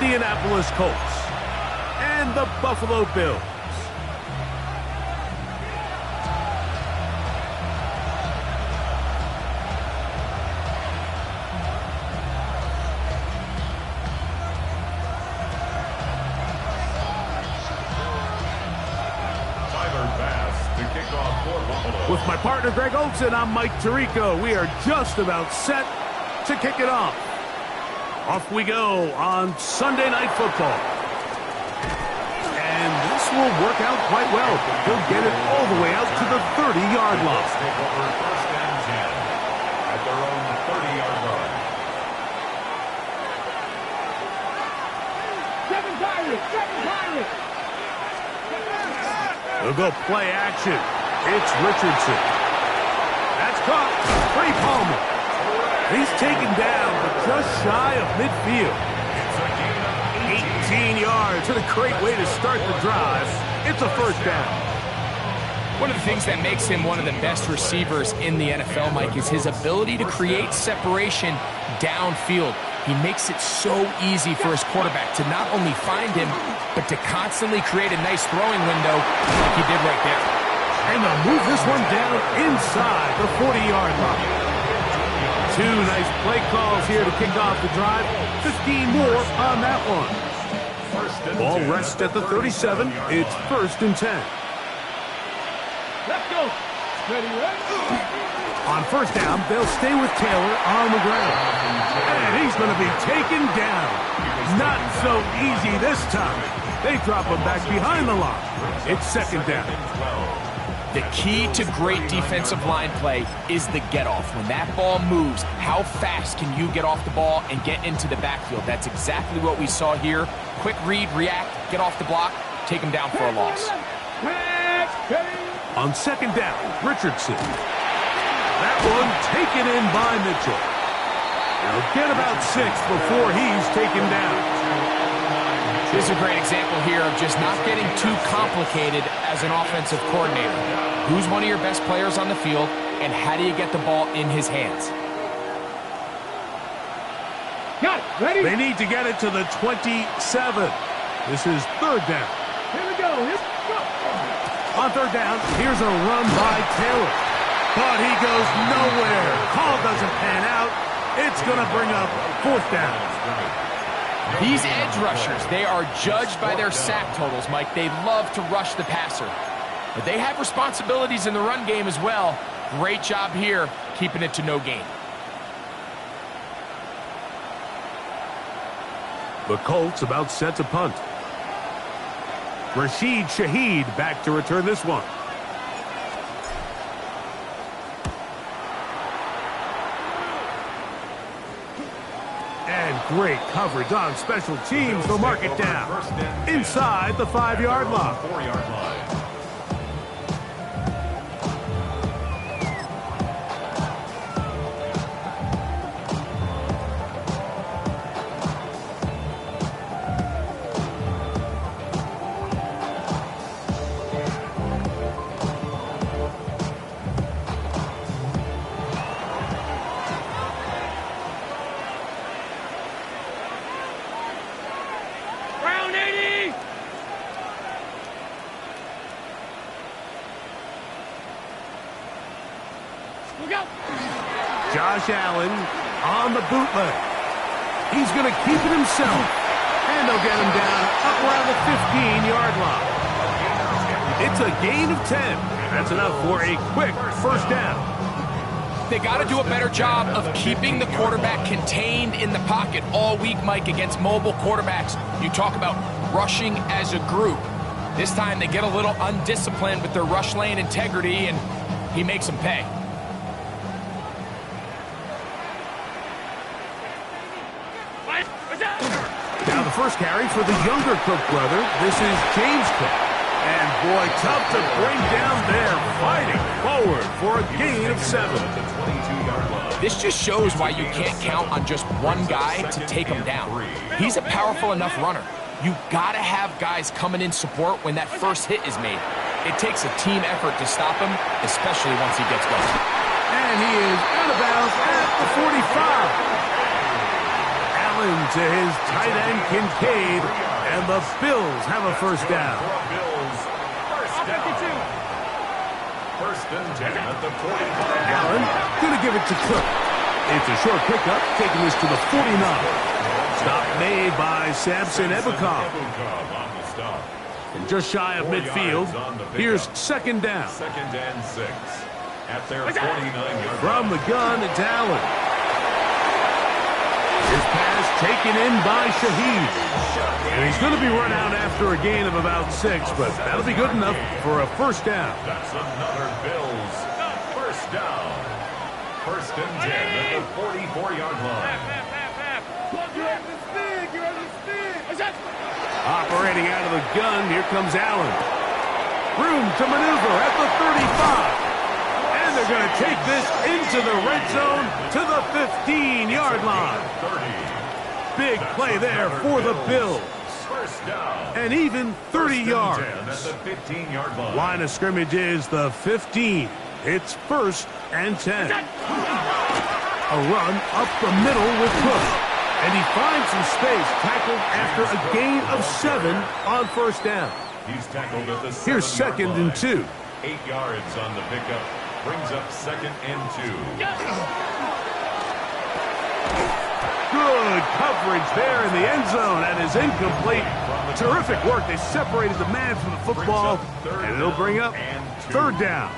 Indianapolis Colts and the Buffalo Bills. With my partner Greg Olson, I'm Mike Tirico. We are just about set to kick it off. Off we go on Sunday Night Football. And this will work out quite well. He'll get it all the way out to the 30-yard line. Take over first and 10 at their own 30-yard line. Seven Pirates! They'll go play action. It's Richardson. That's caught. Trey Palmer. He's taken down, but just shy of midfield. 18 yards. And a great way to start the drive. It's a first down. One of the things that makes him one of the best receivers in the NFL, Mike, is his ability to create separation downfield. He makes it so easy for his quarterback to not only find him, but to constantly create a nice throwing window like he did right there. And they'll move this one down inside the 40-yard line. Two nice play calls here to kick off the drive. 15 more on that one. Ball rests at the 37. It's first and 10. Let's go! Ready, On first down, they'll stay with Taylor on the ground. And he's going to be taken down. Not so easy this time. They drop him back behind the line. It's second down. The key to great defensive line play is the get-off. When that ball moves, how fast can you get off the ball and get into the backfield? That's exactly what we saw here. Quick read, react, get off the block, take him down for a loss. On second down, Richardson. That one taken in by Mitchell. They'll get about 6 before he's taken down. This is a great example here of just not getting too complicated as an offensive coordinator. Who's one of your best players on the field, and how do you get the ball in his hands? Got it. Ready? They need to get it to the 27. This is third down. Here we go. On third down, here's a run by Taylor. But he goes nowhere. Call doesn't pan out. It's going to bring up fourth down. These edge rushers, they are judged by their sack totals, Mike. They love to rush the passer. But they have responsibilities in the run game as well. Great job here, keeping it to no gain. The Colts about set to punt. Rashid Shaheed back to return this one. And great coverage on special teams. They'll mark it down inside the 5-yard line. 4-yard line. Josh Allen on the bootleg. He's going to keep it himself. And they'll get him down up around the 15-yard line. It's a gain of 10. That's enough for a quick first down. They got to do a better job of keeping the quarterback contained in the pocket all week, Mike, against mobile quarterbacks. You talk about rushing as a group. This time they get a little undisciplined with their rush lane integrity, and he makes them pay. Now the first carry for the younger Cook brother. This is James Cook. And boy, tough to bring down there, fighting forward for a gain of 7. This just shows why you can't count on just one guy to take him down. He's a powerful enough runner. You gotta have guys coming in support when that first hit is made. It takes a team effort to stop him, especially once he gets going. And he is out of bounds at the 45. Allen to his tight end Kincaid, and the Bills have a first down. Bills, first down. First and 10 at the 45. Allen going to give it to Cook. It's a short pickup, taking this to the 49. Stop made by Samson Ebukam. On the stop. And just shy of midfield, here's second down. Second and 6 at their 49-yard From the gun, it's Allen. His pass taken in by Shaheed. And he's going to be run out after a gain of about 6, but that'll be good enough for a first down. That's another Bills first down. First and 10 at the 44-yard line. Operating out of the gun, here comes Allen. Room to maneuver at the 35. And they're going to take this into the red zone to the 15-yard line. Big play there for the Bills. First down. And even 30 yards. 10 at the 15-yard line. Line of scrimmage is the 15. It's first and 10. A run up the middle with Cook. And he finds some space, tackled after a gain of 7 on first down. He's tackled at the 7-yard Here's second line. and 2. 8 yards on the pickup. Brings up second and 2. Good coverage there in the end zone, and is incomplete. Terrific work. They separated the man from the football, and it'll bring up third down.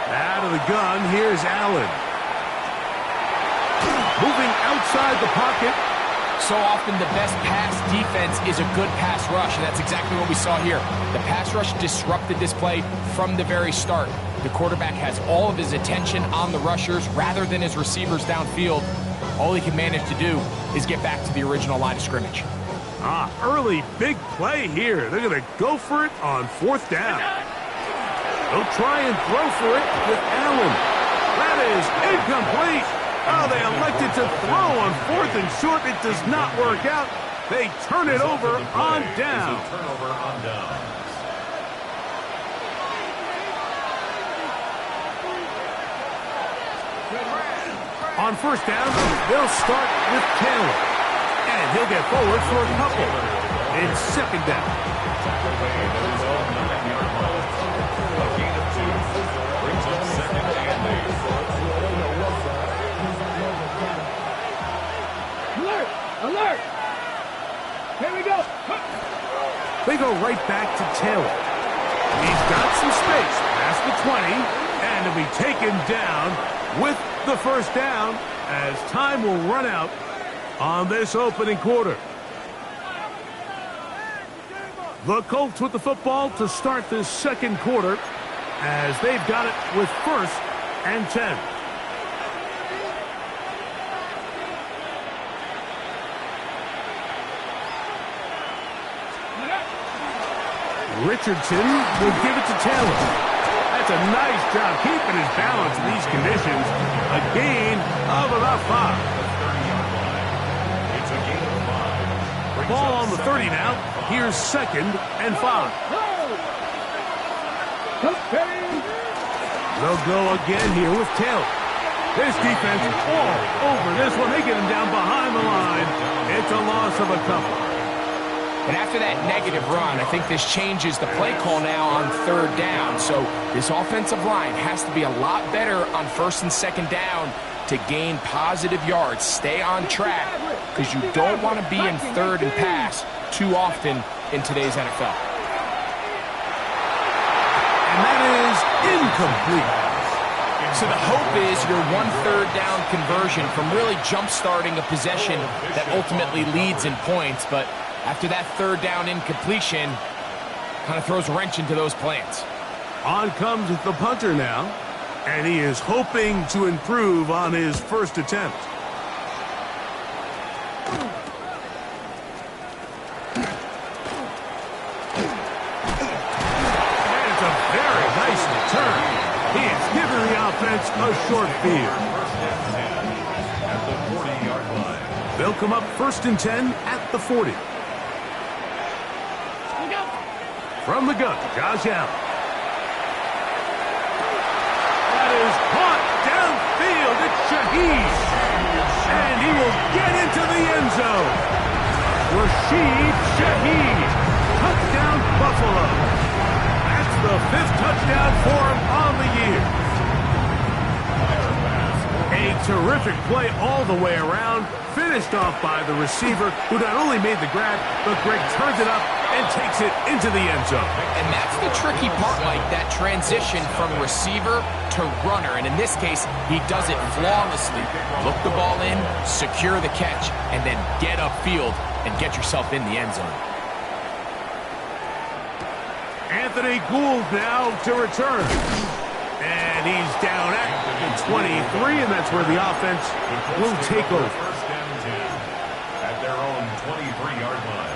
Out of the gun, here's Allen. Moving outside the pocket. So often the best pass defense is a good pass rush, and that's exactly what we saw here. The pass rush disrupted this play from the very start. The quarterback has all of his attention on the rushers rather than his receivers downfield. All he can manage to do is get back to the original line of scrimmage. Early big play here. They're going to go for it on fourth down. They'll try and throw for it with Allen. That is incomplete. Oh, they elected to throw on fourth and short. It does not work out. They turn it over on down. Turnover on downs. On first down, they'll start with Taylor. And he'll get forward for a couple. It's second down. Tackled away at his own 9-yard line. A gain of 2. Brings up second and 8. Alert! Alert! Here we go. They go right back to Taylor. He's got some space past the 20, and he'll be taken down with the first down as time will run out on this opening quarter. The Colts with the football to start this second quarter as they've got it with first and 10. Richardson will give it to Taylor. That's a nice job keeping his balance in these conditions. A gain of about 5. It's a gain of 5. Ball on the 30 now. Here's second and 5. They'll go again here with Taylor. This defense all over this one. They get him down behind the line. It's a loss of a couple. And after that negative run, I think this changes the play call now on third down. So this offensive line has to be a lot better on first and second down to gain positive yards. Stay on track because you don't want to be in third and pass too often in today's NFL. And that is incomplete. So the hope is your 1/3 down conversion from really jump-starting a possession that ultimately leads in points. But after that third down incompletion, kind of throws a wrench into those plans. On comes the punter now, and he is hoping to improve on his first attempt. And it's a very nice return. He has given the offense a short field. First and 10 at the 40-yard line. They'll come up first and 10 at the 40. From the gun, Josh Allen. That is caught downfield. It's Shaheed. And he will get into the end zone. Rashid Shaheed. Touchdown, Buffalo. That's the 5th touchdown for him on the year. A terrific play all the way around. Finished off by the receiver, who not only made the grab, but Greg turns it up and takes it into the end zone. And that's the tricky part, Mike, that transition from receiver to runner. And in this case, he does it flawlessly. Look the ball in, secure the catch, and then get upfield and get yourself in the end zone. Anthony Gould now to return. And he's down at 23, and that's where the offense will take over. First and 10 at their own 23-yard line.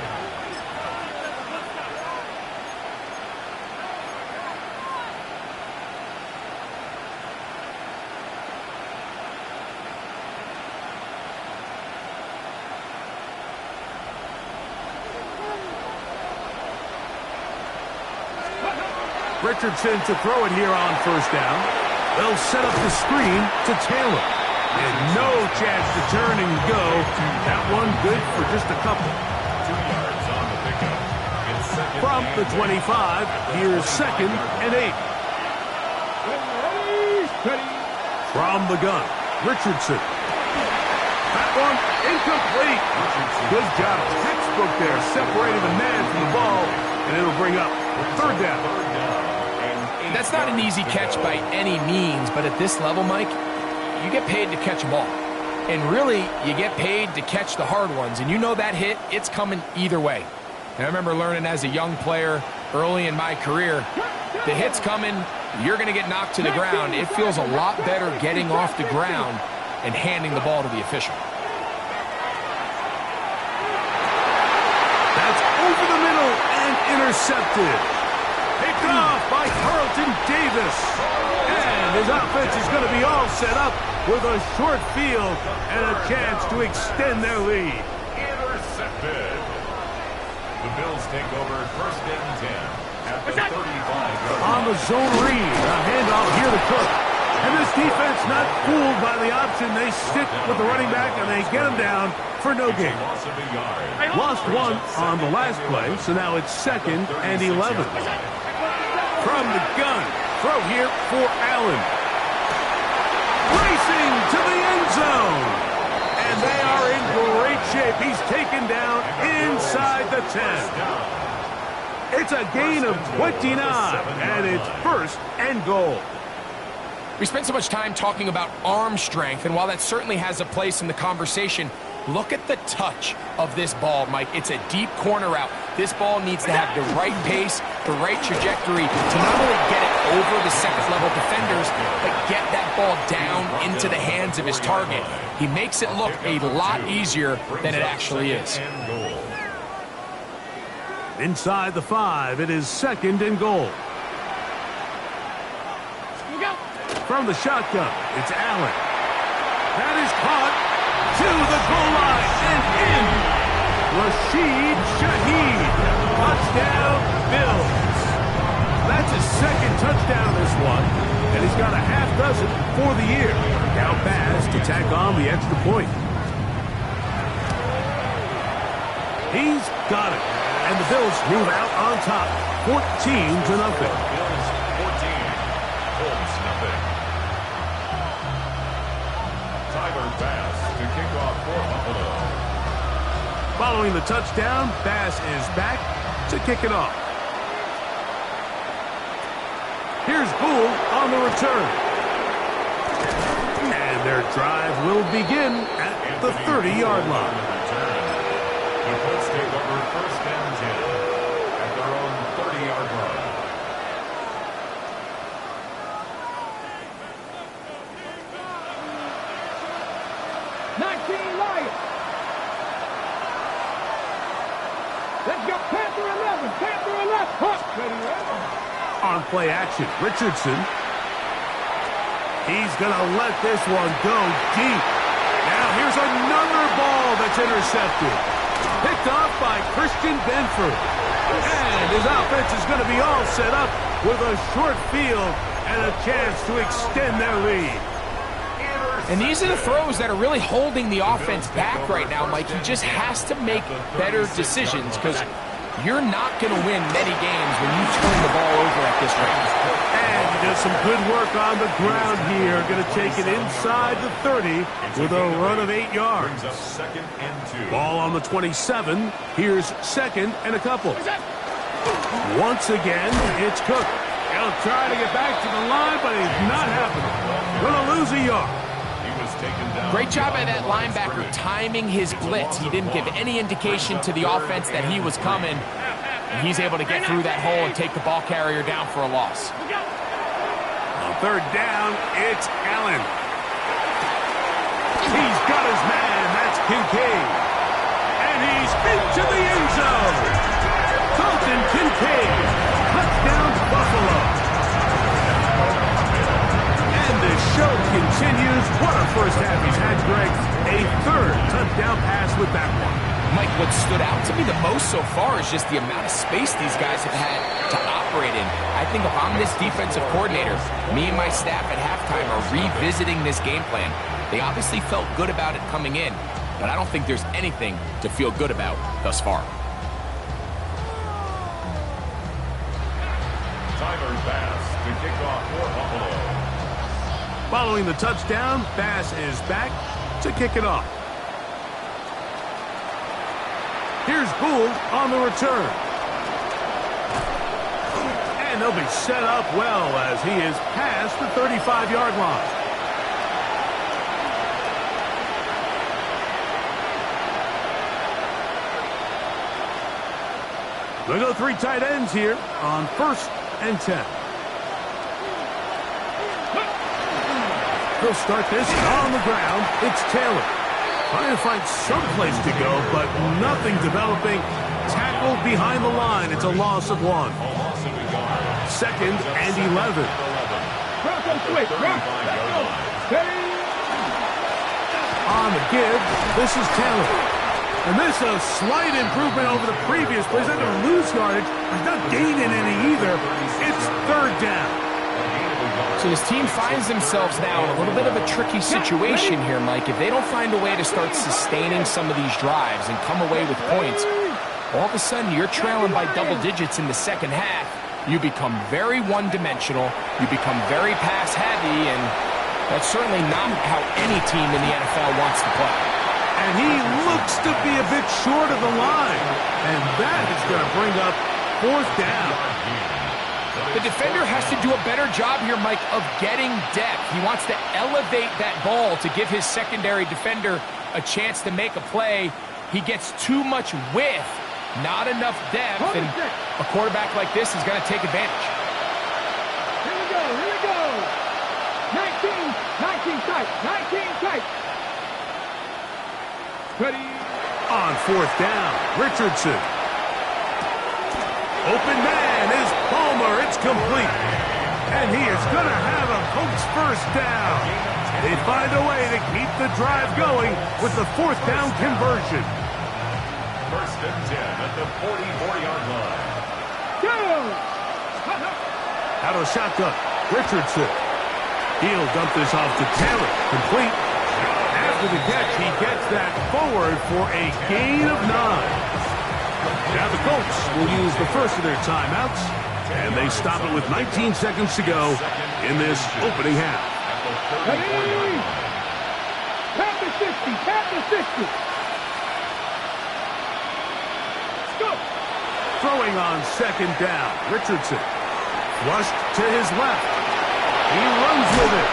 Richardson to throw it here on first down. They'll set up the screen to Taylor. And no chance to turn and go. That one good for just a couple. 2 yards on the pickup. It's second From the 25, here's 2nd and 8. From the gun, Richardson. That one incomplete. Good job. Textbook there, separating the man from the ball. And it'll bring up 3rd down. That's not an easy catch by any means, but at this level, Mike, you get paid to catch them all. And really, you get paid to catch the hard ones. And you know that hit, it's coming either way. And I remember learning as a young player early in my career, the hit's coming, you're going to get knocked to the ground. It feels a lot better getting off the ground and handing the ball to the official. That's over the middle and intercepted. Picked off by Carlton Davis. And his offense is going to be all set up with a short field and a chance to extend their lead. Intercepted. The Bills take over first and 10 at the 35-yard line. On the zone read, a handoff here to Cook. And this defense not fooled by the option. They stick with the running back and they get him down for no gain. Loss of a yard. Lost one on the last play, so now it's 2nd and 11. From the gun, throw here for Allen. Racing to the end zone. And they are in great shape. He's taken down inside the 10. It's a gain of 29, and it's 1st and goal. We spent so much time talking about arm strength, and while that certainly has a place in the conversation, look at the touch of this ball, Mike. It's a deep corner route. This ball needs to have the right pace, the right trajectory to not only get it over the second-level defenders, but get that ball down into the hands of his target. He makes it look a lot easier than it actually is. Inside the 5, it is 2nd and goal. From the shotgun, it's Allen. That is caught to the goal line and in. Rashid Shaheed. Touchdown, Bills. That's his 2nd touchdown this one, and he's got a half dozen for the year. Now pass to tack on the extra point. He's got it, and the Bills move out on top, 14-0. Bass to kick off for Buffalo. Following the touchdown, Bass is back to kick it off. Here's Gould on the return. And their drive will begin at the 30-yard line. The Colts take over first and 10 at their own 30-yard line. Let's go, Panther 11, Panther 11. On play action, Richardson. He's going to let this one go deep. Now here's another ball that's intercepted. Picked off by Christian Benford. And his offense is going to be all set up with a short field and a chance to extend their lead. And these are the throws that are really holding the offense back right now, Mike. He just has to make better decisions because you're not going to win many games when you turn the ball over at this rate. And he does some good work on the ground here. Going to take it inside the 30 with a run of 8 yards. Brings up 2nd and 2. Ball on the 27. Here's 2nd and a couple. Once again, it's Cook. He'll try to get back to the line, but he's not happening. Going to lose a yard. He was taken down. Great job by that linebacker timing his blitz. He didn't give any indication to the offense that he was coming. And he's able to get through that hole and take the ball carrier down for a loss. On 3rd down, it's Allen. He's got his man. That's Kincaid. And he's into the end zone. Dalton Kincaid. Touchdown, Buffalo. And the show continues. What a first half he's had, Greg. A 3rd touchdown pass with that one. Mike, what stood out to me the most so far is just the amount of space these guys have had to operate in. I think if I'm this defensive coordinator, me and my staff at halftime are revisiting this game plan. They obviously felt good about it coming in, but I don't think there's anything to feel good about thus far. Tyler Bass to kick off for Buffalo. Following the touchdown, Bass is back to kick it off. Here's Gould on the return. And they'll be set up well as he is past the 35-yard line. They go 3 tight ends here on 1st and 10. He'll start this on the ground. It's Taylor. Trying to find some place to go, but nothing developing. Tackled behind the line. It's a loss of 1. Second and 11. On the give, this is Taylor. And this is a slight improvement over the previous plays. Not going to lose yardage. He's not gaining any either. It's 3rd down. So this team finds themselves now in a little bit of a tricky situation here, Mike. If they don't find a way to start sustaining some of these drives and come away with points, all of a sudden you're trailing by double digits in the second half. You become very one-dimensional. You become very pass-heavy, and that's certainly not how any team in the NFL wants to play. And he looks to be a bit short of the line. And that is going to bring up 4th down. The defender has to do a better job here, Mike, of getting depth. He wants to elevate that ball to give his secondary defender a chance to make a play. He gets too much width, not enough depth, and a quarterback like this is going to take advantage. Here we go. 19 tight. Ready? On 4th down, Richardson. Open man is Palmer. It's complete. And he is going to have a Colts 1st down. They find a way to keep the drive going with the 4th down conversion. 1st and 10 at the 44-yard line. Out of shotgun, Richardson. He'll dump this off to Taylor. Complete. After the catch, he gets that forward for a gain of 9. Now the Colts will use the first of their timeouts, and they stop it with 19 seconds to go in this opening half. Ready? Tap the 60. Go. Throwing on 2nd down, Richardson. Flushed to his left. He runs with it.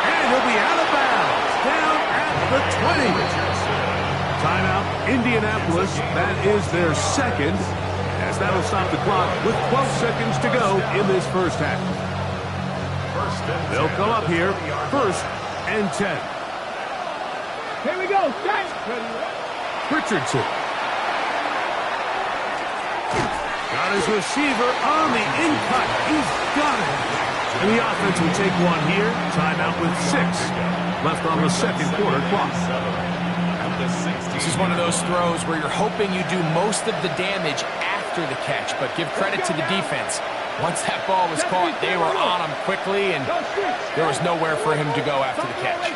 And he'll be out of bounds. Down at the 20. Timeout, Indianapolis. That is their 2nd, as that'll stop the clock with 12 seconds to go in this first half. They'll come up here, 1st and 10. Here we go. Richardson. Got his receiver on the in-cut. He's got it. And the offense will take one here. Timeout with 6 left on the 2nd quarter clock. This is one of those throws where you're hoping you do most of the damage after after the catch, but give credit to the defense. Once that ball was caught, they were on him quickly, and there was nowhere for him to go after the catch.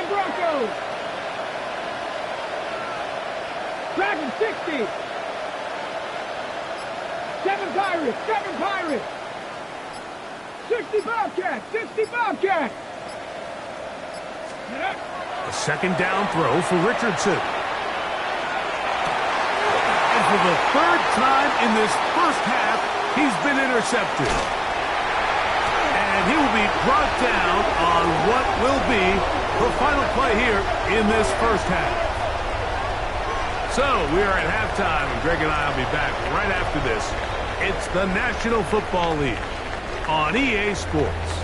Broncos. Dragon 60. 7 Pirates. 7 Pirates. 60 Bobcats. 60 Bobcats. A second down throw for Richardson. And for the third time in this first half, he's been intercepted. And he will be brought down on what will be the final play here in this first half. So we are at halftime, and Greg and I will be back right after this. It's the National Football League on EA Sports.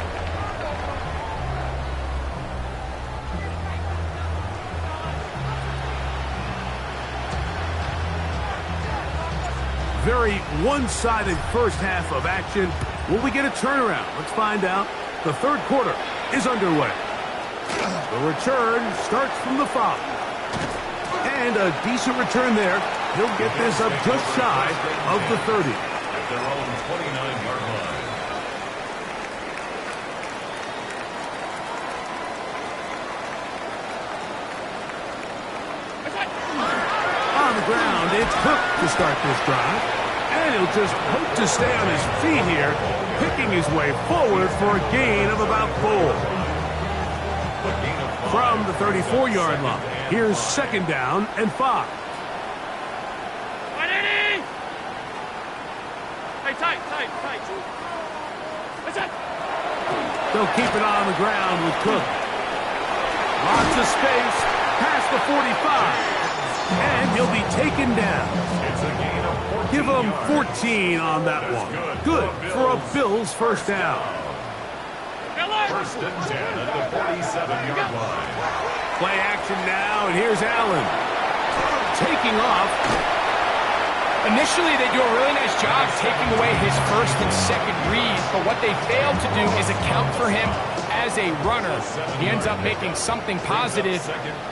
Very one-sided first half of action. Will we get a turnaround? Let's find out. The third quarter is underway. The return starts from the 5. And a decent return there. He'll get this up just shy of the 30. At their own 29-yard line. On the ground, it's Cook to start this drive. And he'll just hope to stay on his feet here, picking his way forward for a gain of about 4. From the 34-yard line, here's second down and 5. They'll keep it on the ground with Cook. Lots of space past the 45. And he'll be taken down. It's a gain of 14 Give him yards. 14 on that one. Good for a Bills first down. First and 10 at the 47-yard line. Play action now, and here's Allen. Taking off. Initially, they do a really nice job taking away his first and second read, but what they failed to do is account for him as a runner. He ends up making something positive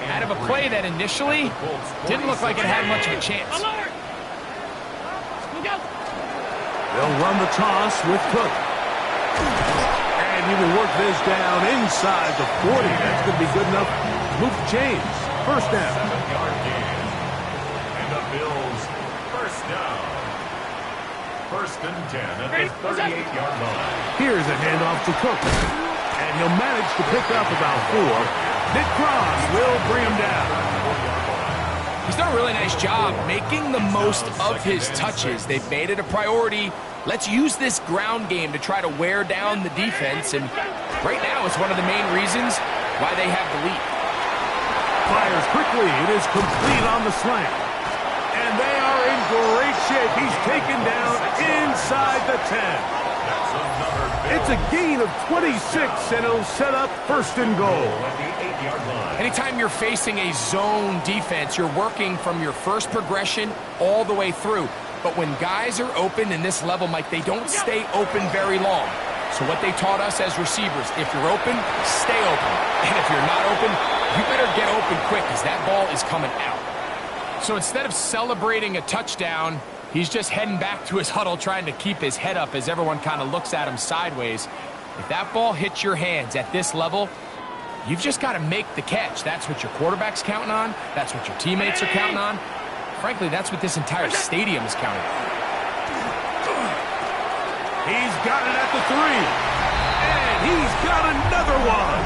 out of a play that initially didn't look like it had much of a chance. They'll run the toss with Cook. And he will work this down inside the 40. That's going to be good enough to move the chains. First down. 7-yard gain. And the Bills first down. First and 10 at the 38-yard line. Here's a handoff to Cook. And he'll manage to pick up about 4. Nick Cross will bring him down. He's done a really nice job making the most of his touches. They've made it a priority. Let's use this ground game to try to wear down the defense, and right now it's one of the main reasons why they have the lead. Fires quickly. It is complete on the slant. And they are in great shape. He's taken down inside the 10. That's another It's a gain of 26, and it'll set up first and goal. at the 8-yard line. Anytime you're facing a zone defense, you're working from your first progression all the way through. But when guys are open in this level, Mike, they don't stay open very long. So what they taught us as receivers, if you're open, stay open. And if you're not open, you better get open quick because that ball is coming out. So instead of celebrating a touchdown, he's just heading back to his huddle trying to keep his head up as everyone kind of looks at him sideways. If that ball hits your hands at this level, you've just got to make the catch. That's what your quarterback's counting on. That's what your teammates are counting on. Frankly, that's what this entire stadium is counting on. He's got it at the 3. And he's got another one.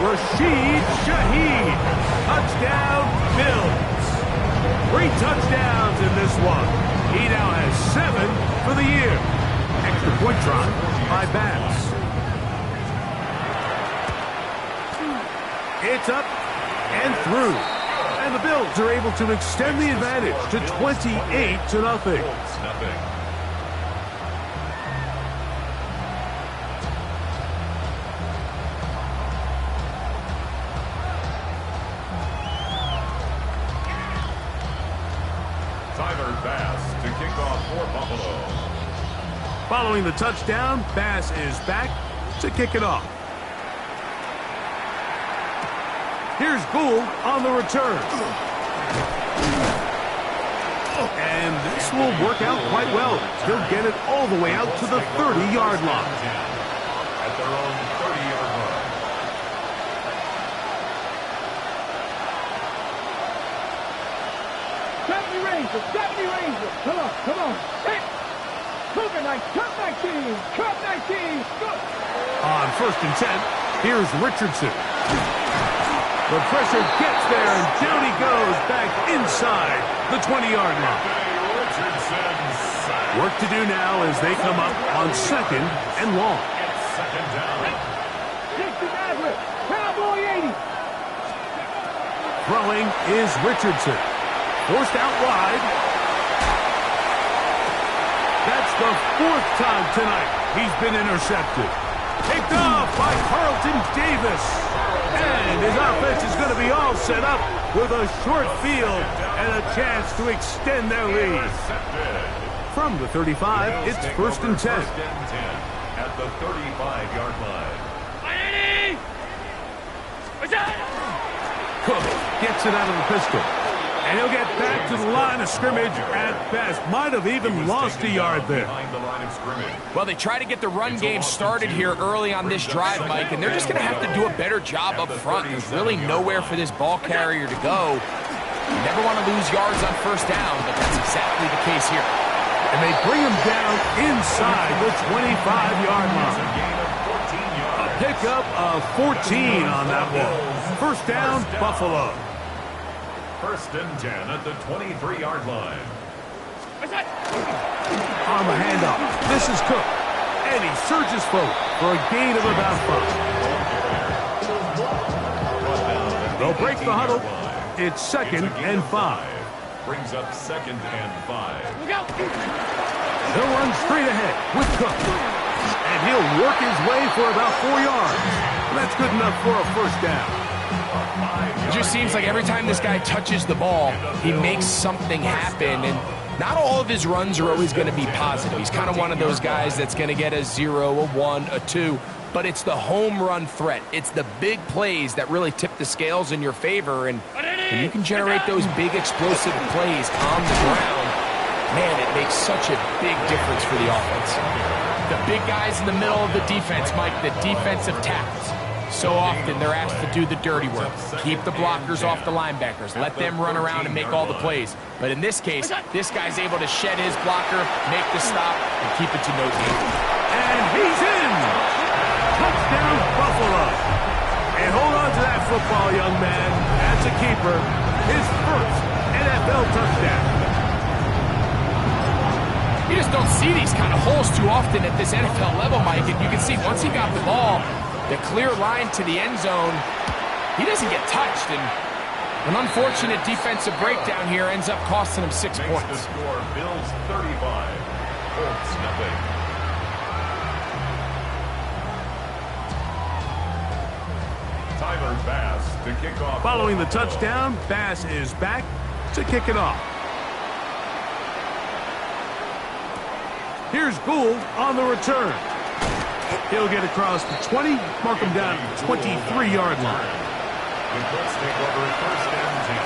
Rashid Shaheed. Touchdown, Bills. 3 touchdowns in this one. He now has 7 for the year. Extra point try by Bass. It's up and through. And the Bills are able to extend the advantage to 28-0. Nothing. Tyler Bass to kick off for Buffalo. Following the touchdown, Bass is back. to kick it off. Here's Gould on the return. And this will work out quite well. He'll get it all the way out to the 30-yard line. At their own 30-yard line. Deputy Ranger. Come on. Hey. Cougar 19. Cup 19. Go. On 1st and 10, here's Richardson. The pressure gets there, and down he goes back inside the 20-yard line. Work to do now as they come up on 2nd and long. Second down. 60 Maverick. Cowboy 80. Throwing is Richardson. Forced out wide. That's the 4th time tonight he's been intercepted. Picked off by Carlton Davis. And his offense is going to be all set up with a short field and a chance to extend their lead. From the 35, it's 1st and 10. At the 35-yard line. Cook gets it out of the pistol. And he'll get back to the line of scrimmage at best. Might have even lost a yard there. Behind the line of scrimmage. Well, they try to get the run game started here early on this drive, Mike, and they're just going to have to do a better job up front. There's really nowhere for this ball carrier to go. You never want to lose yards on 1st down, but that's exactly the case here. And they bring him down inside the 25-yard line. A pickup of 14 on that one. 1st down, Buffalo. 1st and 10 at the 23-yard line. On the handoff, this is Cook. And he surges forward for a gain of about 5. They'll break the huddle. It's 2nd and 5. Brings up 2nd and 5. He'll run straight ahead with Cook. And he'll work his way for about 4 yards. That's good enough for a 1st down. It just seems like every time this guy touches the ball, he makes something happen. And not all of his runs are always going to be positive. He's kind of one of those guys that's going to get a 0, a 1, a 2. But it's the home run threat. It's the big plays that really tip the scales in your favor. And when you can generate those big explosive plays on the ground, man, it makes such a big difference for the offense. The big guys in the middle of the defense, Mike, the defensive tackles. So often they're asked to do the dirty work. Keep the blockers off the linebackers. Let them run around and make all the plays. But in this case, this guy's able to shed his blocker, make the stop, and keep it to no gain. And he's in! Touchdown, Buffalo. And hold on to that football, young man. That's a keeper. His 1st NFL touchdown. You just don't see these kind of holes too often at this NFL level, Mike. And you can see once he got the ball, the clear line to the end zone, he doesn't get touched. And an unfortunate defensive breakdown here ends up costing him 6 points. The score, Bills 35, Colts nothing. Tyler Bass to kick off. Following the touchdown, Bass is back to kick it off. Here's Gould on the return. He'll get across the 20, mark him down at the 23-yard line. The Colts take over at 1st and 10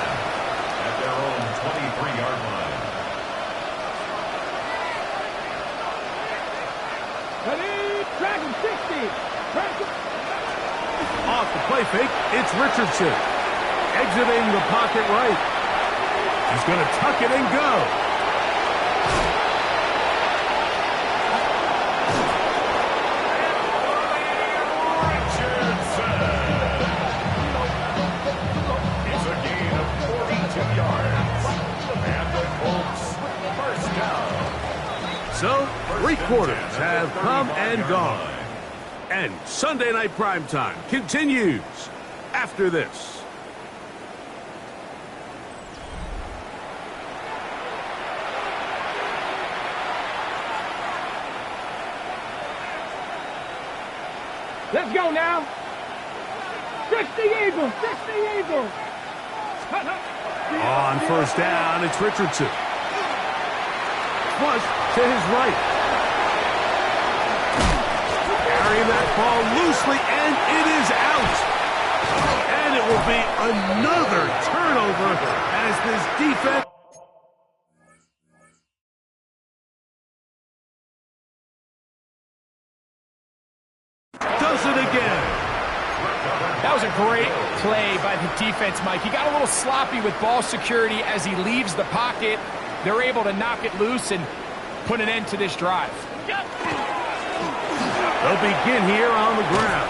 at their own 23-yard line. Ready, Dragon 60. Off the play fake, it's Richardson. Exiting the pocket right. He's going to tuck it and go. So, 3 quarters have come and gone. And Sunday Night Primetime continues after this. Let's go now. 60 Eagles. On 1st down, it's Richardson. Flush to his right. frame that ball loosely, and it is out. And it will be another turnover as this defense does it again. That was a great play by the defense, Mike. He got a little sloppy with ball security as he leaves the pocket. They're able to knock it loose and put an end to this drive. They'll begin here on the ground.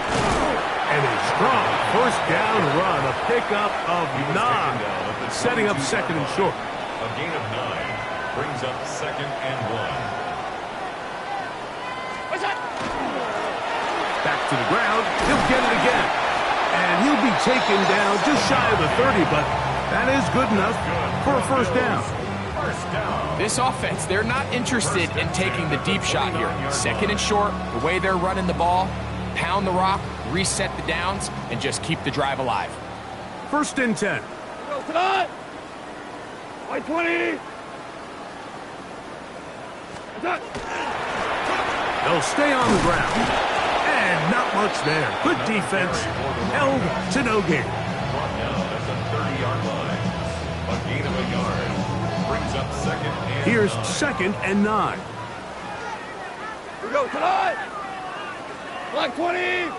And a strong first down run, a pickup of 9, setting up second and short. A gain of 9 brings up second and 1. Back to the ground. He'll get it again. And he'll be taken down just shy of the 30, but that is good enough for a first down. This offense, they're not interested in taking the deep shot here. Second and short, the way they're running the ball, pound the rock, reset the downs, and just keep the drive alive. First and 10. Go tonight. White 20. They'll stay on the ground. And not much there. Good defense. Held to no gain. Brought down at the 30-yard line. A gain of a yard brings up second and Here's 9. second and 9. We go tonight. Black 20.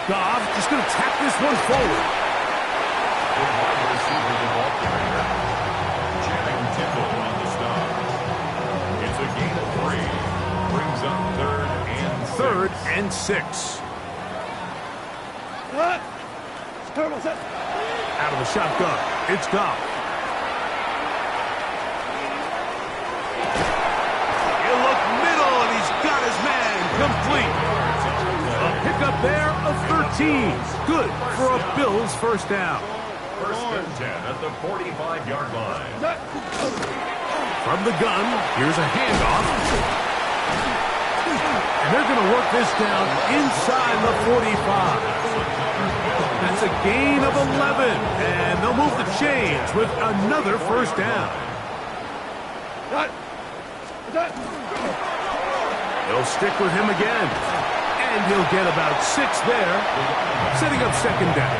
Goff just going to tap this one forward. Wide receiver, the ball carrier. Channing Tindall on the stop. It's a gain of 3. Brings up third and 6. 3rd and 6. Out of the shotgun. It's Goff. He'll look middle, and he's got his man complete. A pickup there of 13. Good for a Bills first down. First and 10 at the 45-yard line. From the gun, here's a handoff. And they're going to work this down inside the 45. That's a gain of 11. And they'll move the chains with another first down. They'll stick with him again. And he'll get about 6 there, setting up second down.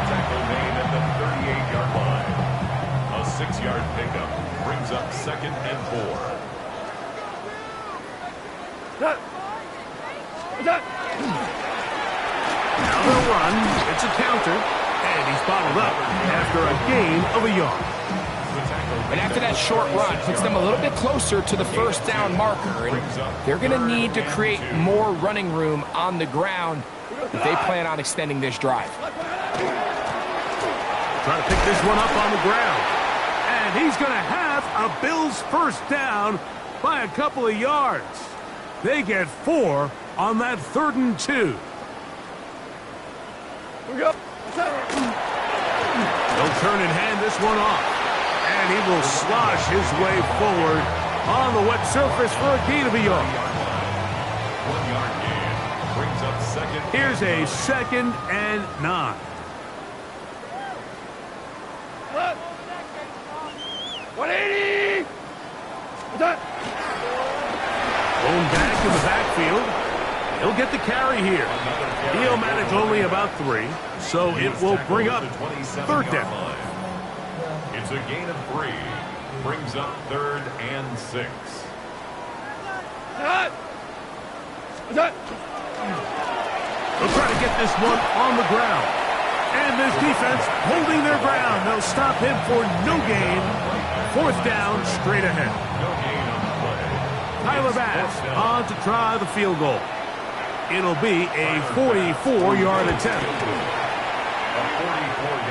Tackle made at the 38-yard line. A 6-yard pickup brings up second and 4. Now they'll run. It's a counter. And he's bottled up after a gain of a yard. And after that short run, puts them a little bit closer to the first down marker. And they're going to need to create more running room on the ground if they plan on extending this drive. Trying to pick this one up on the ground. And he's going to have a Bills first down by a couple of yards. They get 4 on that 3rd and 2. They'll turn and hand this one off. And he will slosh his way forward on the wet surface for a gain of a yard. 1-yard gain brings up second. Here's a 2nd and 9. 180. Going back in the backfield. He'll get the carry here. He'll manage only about 3, so it will bring up 3rd down. It's a gain of 3. Brings up 3rd and 6. They'll try to get this one on the ground. And this defense holding their ground. They'll stop him for no gain. 4th down straight ahead. No gain on the play. Tyler Bass on to try the field goal. It'll be a 44-yard attempt.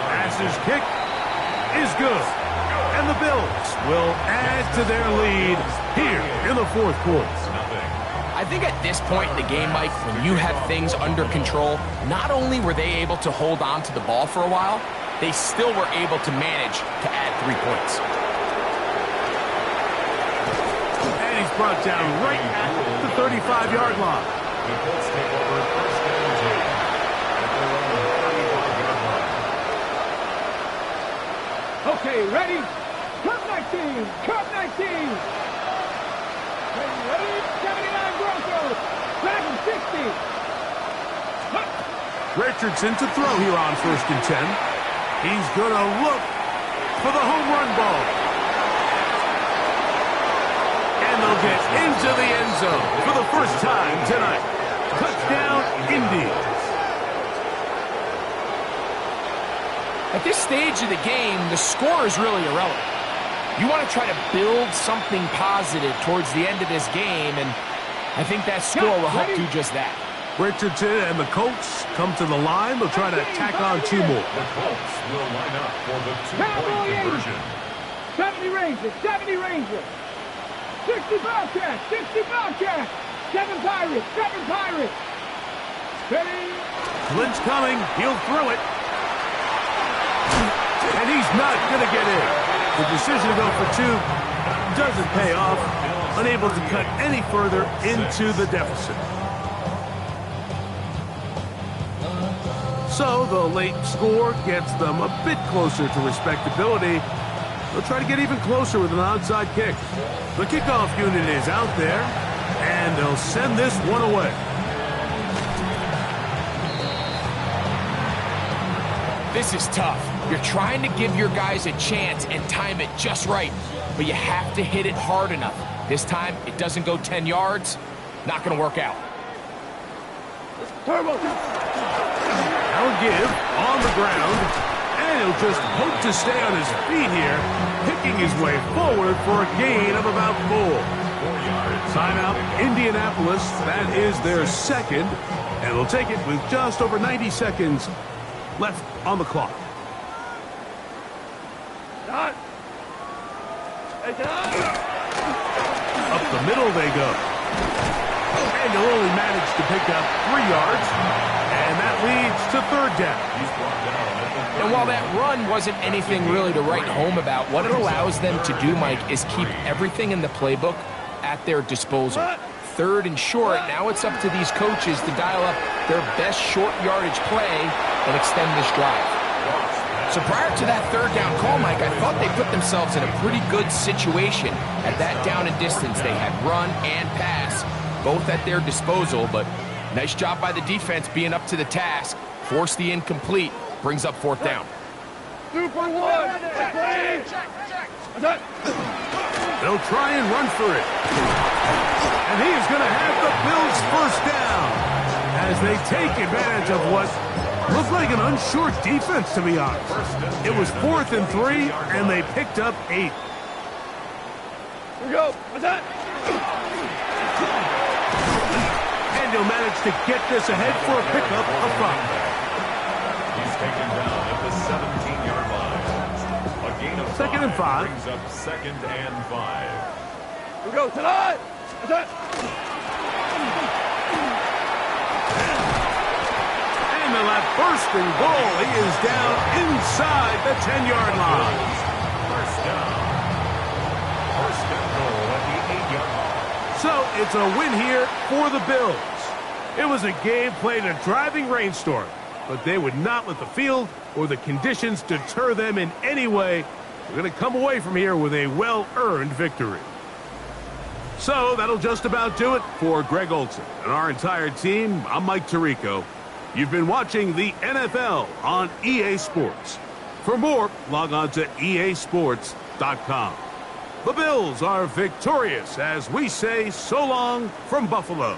Bass's kick is good. And the Bills will add to their lead here in the 4th quarter. I think at this point in the game, Mike, when you have things under control, not only were they able to hold on to the ball for a while, they still were able to manage to add 3 points. And he's brought down right at the 35-yard line. The Colts take over first and 10 at their own 35-yard line. Okay, ready? Curve 19! Curve 19! Ready? 79 Broncos! Dragon 60! Richardson to throw here on 1st and 10. He's going to look for the home run ball. And they'll get into the end zone for the first time tonight. Touchdown, Indians. At this stage of the game, the score is really irrelevant. You want to try to build something positive towards the end of this game, and I think that score will help do just that. Richardson and the Colts come to the line. They'll try to tack on 2 more. The Colts will line up for the 2-point conversion. 70 Rangers, 70 Rangers. 60 Bobcats, 60 Bobcats. 7 Pirates, 7 Pirates. Ready? Lynch coming. He'll throw it. And he's not going to get in. The decision to go for 2 doesn't pay off. Unable to cut any further into the deficit. So the late score gets them a bit closer to respectability. They'll try to get even closer with an onside kick. The kickoff unit is out there, and they'll send this one away. This is tough. You're trying to give your guys a chance and time it just right, but you have to hit it hard enough. This time, it doesn't go 10 yards. Not going to work out. Turbo. I'll give on the ground, and he'll just hope to stay on his feet here, picking his way forward for a gain of about 4. 4 yards. Timeout, Indianapolis. That is their second, and they'll take it with just over 90 seconds left on the clock. Up the middle they go. And they'll only manage to pick up 3 yards, and that leads to 3rd down. And while that run wasn't anything really to write home about, what it allows them to do, Mike, is keep everything in the playbook at their disposal. 3rd and short, now it's up to these coaches to dial up their best short yardage play and extend this drive. So prior to that 3rd down call, Mike, I thought they put themselves in a pretty good situation at that down and distance. They had run and pass, both at their disposal, but nice job by the defense being up to the task. Force the incomplete, brings up 4th down. 2 for 1. They'll try and run for it. And he is going to have the Bills' 1st down as they take advantage of what looked like an unsure defense, to be honest. It was 4th and 3, and they picked up 8. Here we go. What's that? And he'll manage to get this ahead for a pickup of 5. He's taken down at the 17-yard line. A gain of 2nd and 5. Brings up 2nd and 5. Here we go. Tonight. What's that? And they'll have 1st and goal. He is down inside the 10-yard line. 1st down. 1st and goal at the 8-yard line. So it's a win here for the Bills. It was a game played in a driving rainstorm, but they would not let the field or the conditions deter them in any way. We're going to come away from here with a well-earned victory. So that'll just about do it for Greg Olsen and our entire team. I'm Mike Tirico. You've been watching the NFL on EA Sports. For more, log on to easports.com. The Bills are victorious as we say so long from Buffalo.